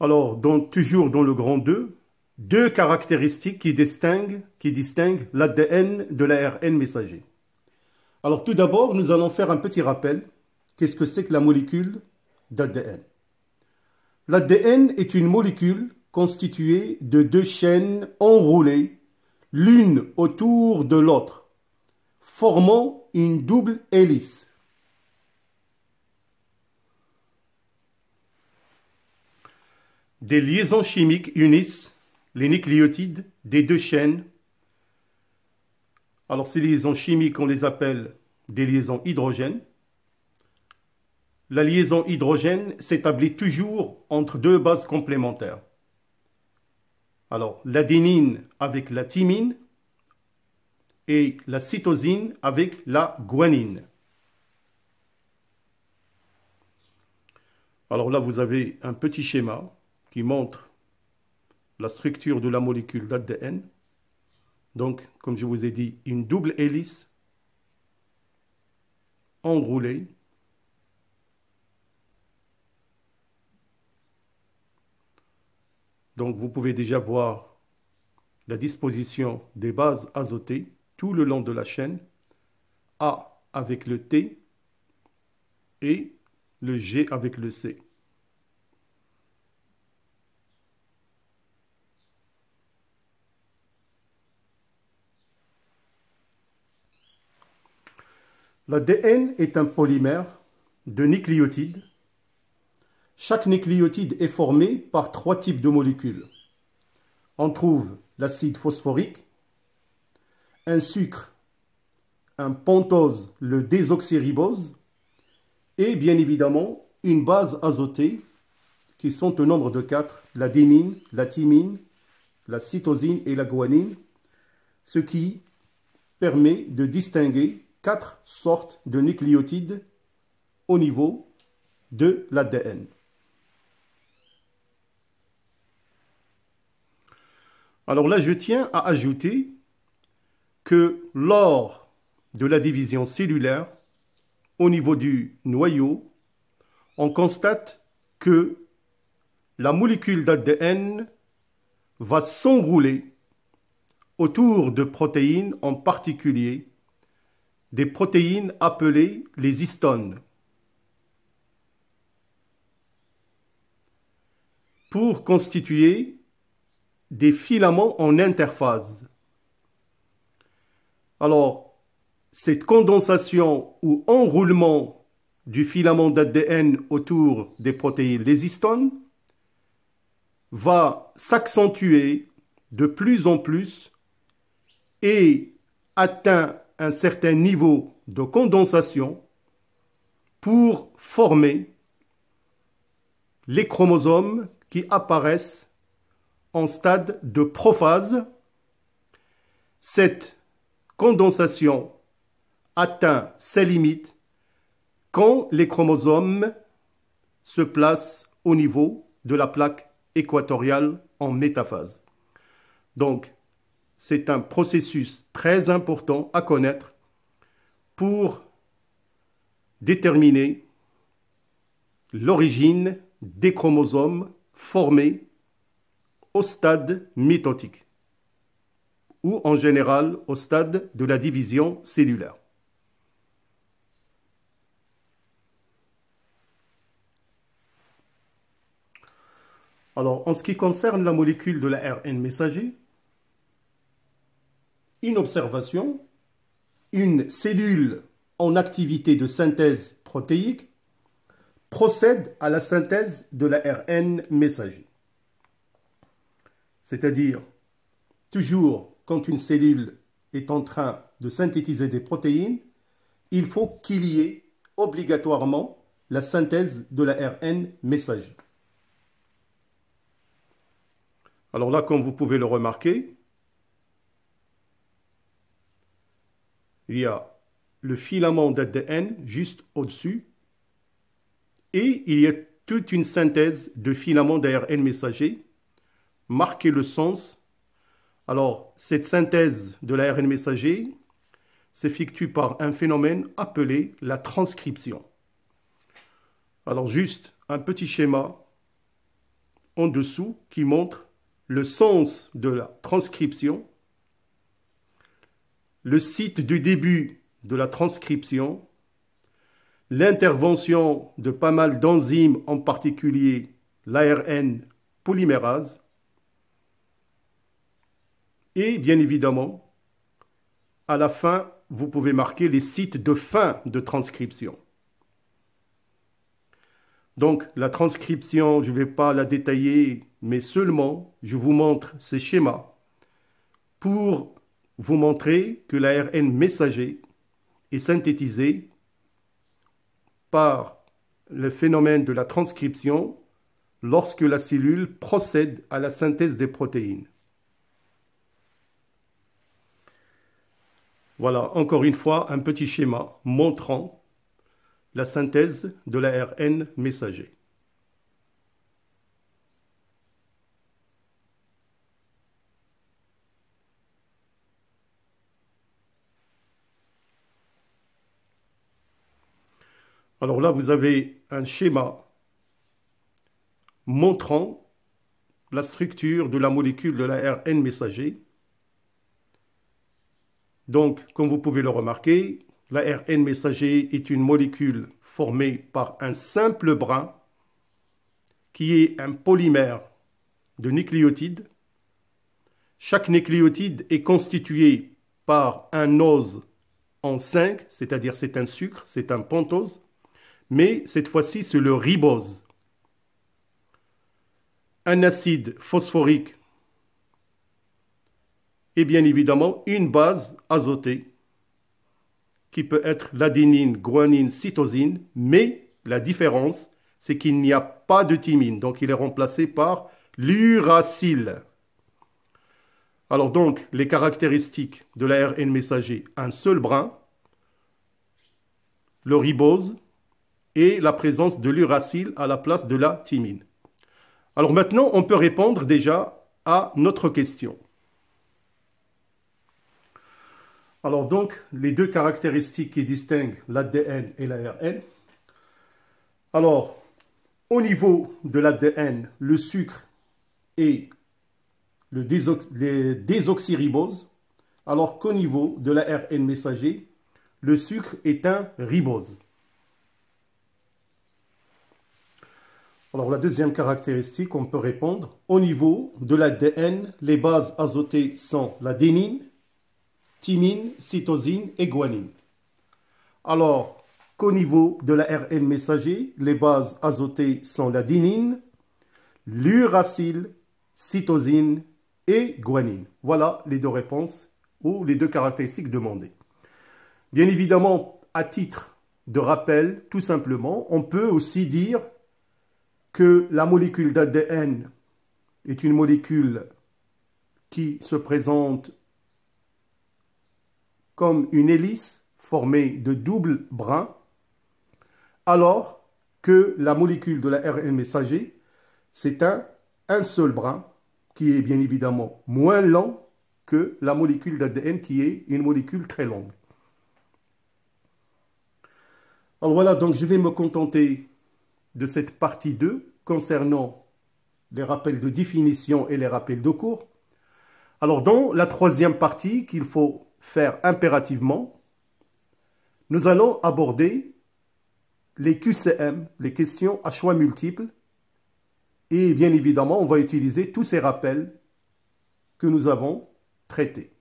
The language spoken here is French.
Alors, toujours dans le grand 2, deux caractéristiques qui distinguent l'ADN de l'ARN messager. Alors, tout d'abord, nous allons faire un petit rappel. Qu'est-ce que c'est que la molécule d'ADN? L'ADN est une molécule constituée de deux chaînes enroulées, l'une autour de l'autre, formant une double hélice. Des liaisons chimiques unissent les nucléotides des deux chaînes. Alors ces liaisons chimiques, on les appelle des liaisons hydrogènes. La liaison hydrogène s'établit toujours entre deux bases complémentaires. Alors l'adénine avec la thymine et la cytosine avec la guanine. Alors là, vous avez un petit schéma qui montre la structure de la molécule d'ADN. Donc, comme je vous ai dit, une double hélice enroulée. Donc, vous pouvez déjà voir la disposition des bases azotées tout le long de la chaîne, A avec le T et le G avec le C. L'ADN est un polymère de nucléotides. Chaque nucléotide est formé par trois types de molécules. On trouve l'acide phosphorique, un sucre, un pentose, le désoxyribose, et bien évidemment une base azotée qui sont au nombre de 4, l'adénine, la thymine, la cytosine et la guanine, ce qui permet de distinguer 4 sortes de nucléotides au niveau de l'ADN. Alors là, je tiens à ajouter que lors de la division cellulaire, au niveau du noyau, on constate que la molécule d'ADN va s'enrouler autour de protéines, en particulier des protéines appelées les histones, pour constituer des filaments en interphase. Alors, cette condensation ou enroulement du filament d'ADN autour des protéines, les histones, va s'accentuer de plus en plus et atteint un certain niveau de condensation pour former les chromosomes qui apparaissent en stade de prophase. Cette condensation atteint ses limites quand les chromosomes se placent au niveau de la plaque équatoriale en métaphase. Donc, c'est un processus très important à connaître pour déterminer l'origine des chromosomes formés au stade mitotique ou en général au stade de la division cellulaire. Alors, en ce qui concerne la molécule de l'ARN messager, une observation, une cellule en activité de synthèse protéique procède à la synthèse de l'ARN messager. C'est-à-dire, toujours quand une cellule est en train de synthétiser des protéines, il faut qu'il y ait obligatoirement la synthèse de l'ARN messager. Alors là, comme vous pouvez le remarquer, il y a le filament d'ADN juste au-dessus et il y a toute une synthèse de filaments d'ARN messager. Marquez le sens. Alors, cette synthèse de l'ARN messager s'effectue par un phénomène appelé la transcription. Alors, juste un petit schéma en dessous qui montre le sens de la transcription, le site du début de la transcription, l'intervention de pas mal d'enzymes, en particulier l'ARN polymérase, et bien évidemment, à la fin, vous pouvez marquer les sites de fin de transcription. Donc, la transcription, je ne vais pas la détailler, mais seulement, je vous montre ces schémas pour vous montrer que l'ARN messager est synthétisé par le phénomène de la transcription lorsque la cellule procède à la synthèse des protéines. Voilà, encore une fois, un petit schéma montrant la synthèse de l'ARN messager. Alors là, vous avez un schéma montrant la structure de la molécule de l'ARN messager. Donc, comme vous pouvez le remarquer, l'ARN messager est une molécule formée par un simple brin qui est un polymère de nucléotides. Chaque nucléotide est constitué par un ose en 5, c'est-à-dire c'est un sucre, c'est un pentose, mais cette fois-ci c'est le ribose. Un acide phosphorique et bien évidemment une base azotée qui peut être l'adénine, guanine, cytosine, mais la différence, c'est qu'il n'y a pas de thymine, donc il est remplacé par l'uracile. Alors donc, les caractéristiques de l'ARN messager, un seul brin, le ribose et la présence de l'uracile à la place de la thymine. Alors maintenant, on peut répondre déjà à notre question. Alors donc, les deux caractéristiques qui distinguent l'ADN et l'ARN. Alors, au niveau de l'ADN, le sucre et les désoxyriboses, alors qu'au niveau de l'ARN messager, le sucre est un ribose. Alors la deuxième caractéristique, on peut répondre, au niveau de l'ADN, les bases azotées sont l'adénine, thymine, cytosine et guanine. Alors qu'au niveau de l'ARN messager, les bases azotées sont l'adénine, l'uracile, cytosine et guanine. Voilà les deux réponses ou les deux caractéristiques demandées. Bien évidemment, à titre de rappel, tout simplement, on peut aussi dire que la molécule d'ADN est une molécule qui se présente comme une hélice formée de double brin, alors que la molécule de l'ARN messager, c'est un seul brin qui est bien évidemment moins lent que la molécule d'ADN qui est une molécule très longue. Alors voilà, donc je vais me contenter de cette partie 2 concernant les rappels de définition et les rappels de cours. Alors dans la troisième partie qu'il faut faire impérativement, nous allons aborder les QCM, les questions à choix multiples, et bien évidemment on va utiliser tous ces rappels que nous avons traités.